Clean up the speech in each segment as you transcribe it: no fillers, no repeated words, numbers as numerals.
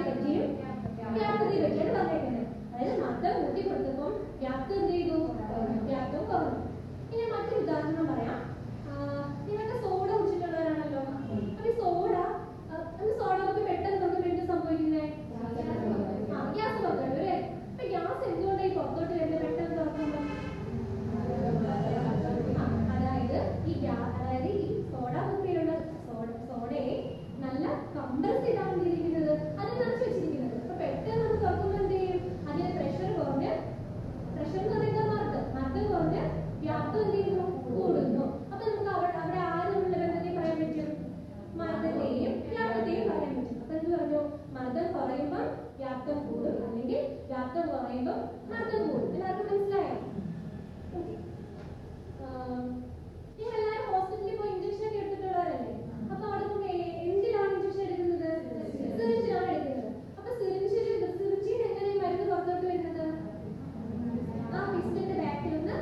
പറ്റിയും വ്യാപ്തത്തെ പറ്റിയാണ് പറഞ്ഞേക്കുന്നത്. അതായത് മർദ്ദം കൂട്ടി കൊടുത്തപ്പോൾ വ്യാപ്തം എന്ത് ചെയ്തു? വ്യാപ്തം കുറഞ്ഞു. ഇനി മറ്റൊരു ഉദാഹരണം പറയാം. നിങ്ങൾക്ക് സോഡ കുടിച്ചിട്ടുള്ളവരാണല്ലോ. അപ്പൊ ഈ സോഡ നമുക്ക് പെട്ടെന്ന് നമുക്ക് എന്ത് സംഭവിക്കുന്നത്? ഗ്യാസ് പുറത്തോട്ട് അല്ലേ? അപ്പൊ ഗ്യാസ് എന്തുകൊണ്ടാണ് ഈ പുറത്തോട്ട് വരുന്നത് പെട്ടെന്ന് തുറക്കുമ്പോൾ? അതായത് ഈ സോഡ കുപ്പിയിലുള്ള സോഡയെ നല്ല കംപ്രസ് ചെയ്താണ് ചെയ്തിരിക്കുന്നത്, അത് നിറച്ച് വെച്ചിരിക്കുന്നത്. അപ്പൊ പെട്ടെന്ന് നമ്മൾ തുറക്കുമ്പോൾ എന്ത് ചെയ്യും? അതിന്റെ പ്രഷർ കുറഞ്ഞ്, പ്രഷർ എന്ന് പറയുന്നത് മർദ്ദം കുറഞ്ഞ് വ്യാപ്തം എന്ത് ചെയ്യുന്നു? കൂടുന്നു. അപ്പൊ നമുക്ക് അവിടെ ആര് തമ്മിലുള്ള ബന്ധത്തെ പറയാൻ പറ്റും? മർദ്ദത്തെയും വ്യാപ്തത്തെയും പറയാൻ പറ്റും. അപ്പൊ എന്ത് പറഞ്ഞു? മർദ്ദം കുറയുമ്പോൾ വ്യാപ്തം കൂടും, അല്ലെങ്കിൽ വ്യാപ്തം കുറയുമ്പോൾ മർദ്ദം കൂടും. എല്ലാവർക്കും മനസ്സിലായോ? നിങ്ങൾ എല്ലാവരും ഹോസ്പിറ്റലിൽ പോയി ഇഞ്ചക്ഷൻ ഒക്കെ എടുത്തിട്ടുള്ളവരല്ലേ? അപ്പൊ അവിടെ എന്തിനാണ് ഇഞ്ചക്ഷൻ എടുക്കുന്നത്? സിറിഞ്ചിലാണ് എടുക്കുന്നത്. അപ്പൊ സിറിഞ്ചിൽ എങ്ങനെ മരുന്ന് പുറത്തോട്ട് വരുന്നത്? ആ പിസ്റ്റന്റെ ബാക്കിൽ നിന്ന്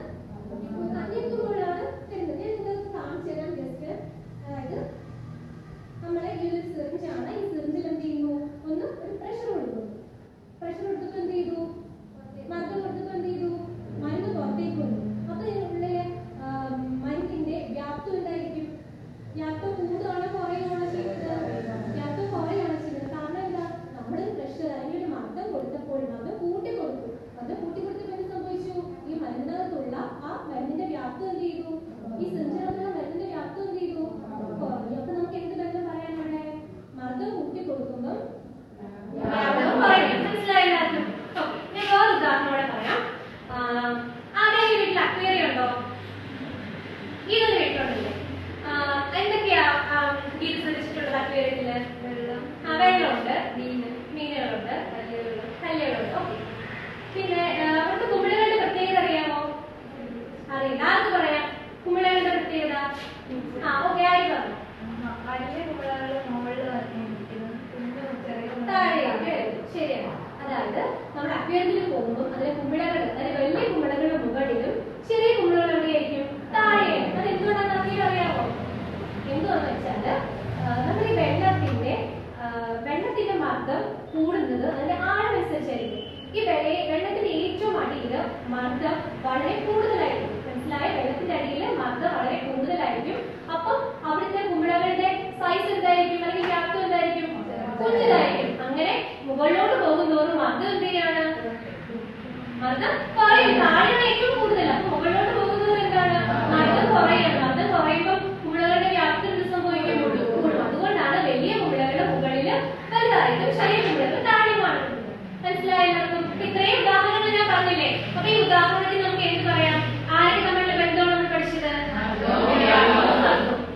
ഞെക്കുമ്പോഴാണ് വരുന്നത്. ഞാൻ നിങ്ങൾക്ക് കാണിച്ചു തരാം ജസ്റ്റ്. അതായത് നമ്മളെ ഈ ഒരു സിറിഞ്ചാണ്. ഈ സിറിഞ്ചിൽ എന്ത് ചെയ്യുന്നു? ഒരു പ്രഷർ കൊടുക്കുന്നു. പ്രഷർ കൊടുത്തപ്പോൾ എന്ത് ചെയ്തു? മർദ്ദം കൊടുത്തപ്പോൾ എന്ത് ചെയ്തു? മരുന്ന് പുറത്തേക്ക് വന്നു. അപ്പൊ ഇതിനുള്ളിലെ മരുന്നിന്റെ വ്യാപ്തം എന്തായിരിക്കും? വ്യാപ്തം കൂടുകയാണോ കുറയുകയാണോ ചെയ്യുന്നത്? വ്യാപ്തം കുറയുകയാണ് ചെയ്യുന്നത്. കാരണം എന്താ? നമ്മൾ പ്രഷർ അല്ലെങ്കിൽ ഒരു മർദ്ദം കൊടുത്തപ്പോൾ മർദ്ദം കൂട്ടി കൊടുത്തു. മർദ്ദം കൂട്ടി കൊടുത്തപ്പോൾ എന്ത് സംഭവിച്ചു? ഈ മരുന്നിനകത്തുള്ള ആ മരുന്നിന്റെ വ്യാപ്തം എന്ത് ചെയ്തു? ഈ സിറിഞ്ചിനകത്തുള്ള മരുന്നിന്റെ വ്യാപ്തം എന്ത് ചെയ്തു? കുറഞ്ഞു. അപ്പൊ നമുക്ക് എന്ത് ബന്ധം പറയാൻ? അവിടെ മർദ്ദം കൂട്ടി കൊടുക്കുമ്പോൾ വ്യാപ്തം കുറയും. മനസ്സിലായില്ല? ഞാൻ വേറെ ഉദാഹരണം കൂടെ പറയാം. ആരെങ്കിലും വീട്ടിൽ അക്വേറിയം ഉണ്ടോ? ഇതൊരു വീട്ടിലുണ്ടല്ലേ? എന്തൊക്കെയാ ഇത് ശ്രദ്ധിച്ചിട്ടുള്ളത്? അക്വേറിയത്തില് വെള്ളമുണ്ട്, മീനുകളുണ്ട്, കല്ലുകളുണ്ട്. ഓക്കെ. പിന്നെ അവിടുത്തെ കുമിളകളുടെ പ്രത്യേകത അറിയാമോ? അറിയില്ല. ആർക്ക് പറയാം കുമിളകളുടെ പ്രത്യേകത? ഓക്കെ, ആര് പറഞ്ഞു? ശരിയാണ്. അതായത് നമ്മൾ അക്വേറിയത്തിൽ പോകുമ്പോൾ അതിലെ കുമിളകൾ, അതായത് വലിയ കുമിളകളുടെ മുകളിലും ചെറിയ കുമിളകൾ എവിടെയായിരിക്കും? താഴെയാണ്. അത് എന്തുകൊണ്ടാണെന്ന് അറിയാമോ? എന്തുകൊണ്ടെന്ന് വെച്ചാല് നമ്മൾ ഈ വെള്ളത്തിന്റെ മർദ്ദം കൂടുന്നത് അതിന്റെ ആഴമനുസരിച്ചായിരിക്കും. ഈ വെള്ളത്തിന്റെ ഏറ്റവും അടിയിൽ മർദ്ദം വളരെ കൂടുതലായിരിക്കും. മനസ്സിലായ? വെള്ളത്തിന്റെ അടിയിൽ മർദ്ദം വളരെ കൂടുതലായിരിക്കും. അപ്പം അവിടുത്തെ കുമിളകളുടെ സൈസ് എന്തായിരിക്കും? അല്ലെങ്കിൽ വ്യാപ്തം എന്തായിരിക്കും? കുഞ്ഞിലായിരിക്കും. അങ്ങനെ മുകളിലോട്ട് പോകുന്നതോറും മർദ്ദം എന്ത് ചെയ്യാണ്? മർദ്ദം കുറയും. താഴെയാണ് ഏറ്റവും കൂടുതൽ. അപ്പൊ മുകളിലോട്ട് പോകുന്നതോറും എന്താണ്? മർദ്ദം കുറയാണ്. മർദ്ദം കുറയുമ്പോൾ കുമിളകളുടെ വ്യാപ്തി എന്ത് സംഭവിക്കും? കൂടും. അതുകൊണ്ടാണ് വലിയ കുമിളകളുടെ മുകളിൽ വലുതായിട്ടും ചെറിയ കുമിളകൾ താഴെയുമാണ്. മനസ്സിലായെല്ലാവർക്കും? ഇത്രയും ഉദാഹരണങ്ങൾ ഞാൻ പറഞ്ഞില്ലേ? അപ്പൊ ഈ ഉദാഹരണത്തിൽ നമുക്ക് എന്ത് പറയാം? ആരെ തമ്മിലുള്ള ബന്ധമാണ് നമ്മൾ പഠിച്ചത്?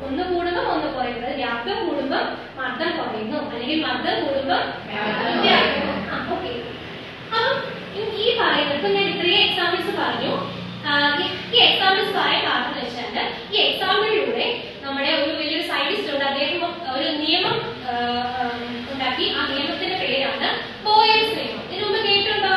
ഒന്ന് കൂടുമ്പോൾ ഒന്ന് കുറയുന്നത്. വ്യാപ്തം കൂടുമ്പോൾ മർദ്ദം കുറയുന്നു, അല്ലെങ്കിൽ മർദ്ദം കൂടുമ്പോൾ ഓക്കെ. അപ്പം ഈ പറയുന്നത് ഇപ്പൊ ഞാൻ ഇത്രയും എക്സാമ്പിൾസ് പറഞ്ഞു. ഈ എക്സാമ്പിൾസ് പറയാൻ കാരണം എന്ന് വെച്ചാൽ ഈ എക്സാമ്പിളിലൂടെ നമ്മുടെ ഒരു വലിയൊരു സയന്റിസ്റ്റ് ഉണ്ട്. അദ്ദേഹം ഒരു നിയമം ഉണ്ടാക്കി. ആ നിയമത്തിന്റെ പേരാണ് ബോയിൽസ് നിയമം. ഇതിനു മുമ്പ് കേട്ടിട്ടുണ്ടോ?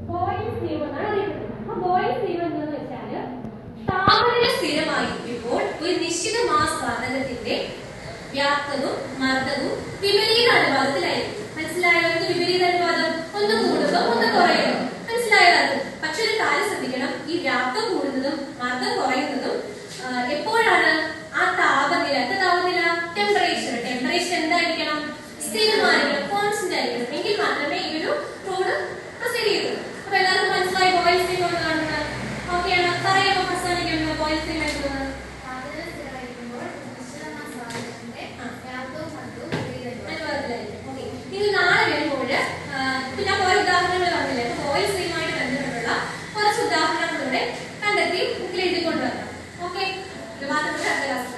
ബോയിൽസ് നിയമം എന്നാണ് അറിയപ്പെടുന്നത്. അപ്പൊ ബോയിൽസ് നിയമം എന്താണെന്ന് വെച്ചാല് താപനില സ്ഥിരമായിരിക്കുമ്പോൾ ഒരു നിശ്ചിത മാസ് വാതകത്തിന്റെ വ്യാപ്തവും മർദ്ദവും വിപരീത അനുപാതത്തിലായിരിക്കും. മനസ്സിലായോ? വിപരീത അനുപാതം ഒന്ന് കൂടുമ്പോൾ ഒന്ന് കുറയുന്നു. മനസ്സിലായോ? പക്ഷെ ഒരു കാര്യം ശ്രദ്ധിക്കണം. ഈ വ്യാപ്തം കൂടുന്നതും മർദ്ദം കുറയുന്നതും എപ്പോഴാണ്? ആ താപനില ടെമ്പറേച്ചർ എന്തായിരിക്കണം? സ്ഥിരമായിരിക്കണം, കോൺസ്റ്റന്റ് ആയിരിക്കണം. എങ്കിൽ മാത്രമേ ഈ ഒരു റൂള് പ്രൊസീഡ് ചെയ്യൂ. അപ്പൊ എല്ലാവർക്കും മനസ്സിലായി ബോയിൽസ് നിയമം കാണുന്നത്? ഓക്കെയാണ്? പറയാമോ അവസാനിക്കുന്നത് ബോയിൽസ് നിയമം എഴുതുന്നത്? ഇത് നാളെ വരുമ്പോൾ ഞാൻ കുറെ ഉദാഹരണങ്ങൾ പറഞ്ഞില്ലേ? അപ്പൊ ബോയിൽസ് നിയമമായിട്ട് ബന്ധപ്പെട്ടുള്ള കുറച്ച് ഉദാഹരണങ്ങളിലൂടെ കണ്ടെത്തി ബുക്കിൽ എഴുതിക്കൊണ്ടുവരണം. ഓക്കെ, ഇത് മാത്രമേ അടുത്ത ക്ലാസ്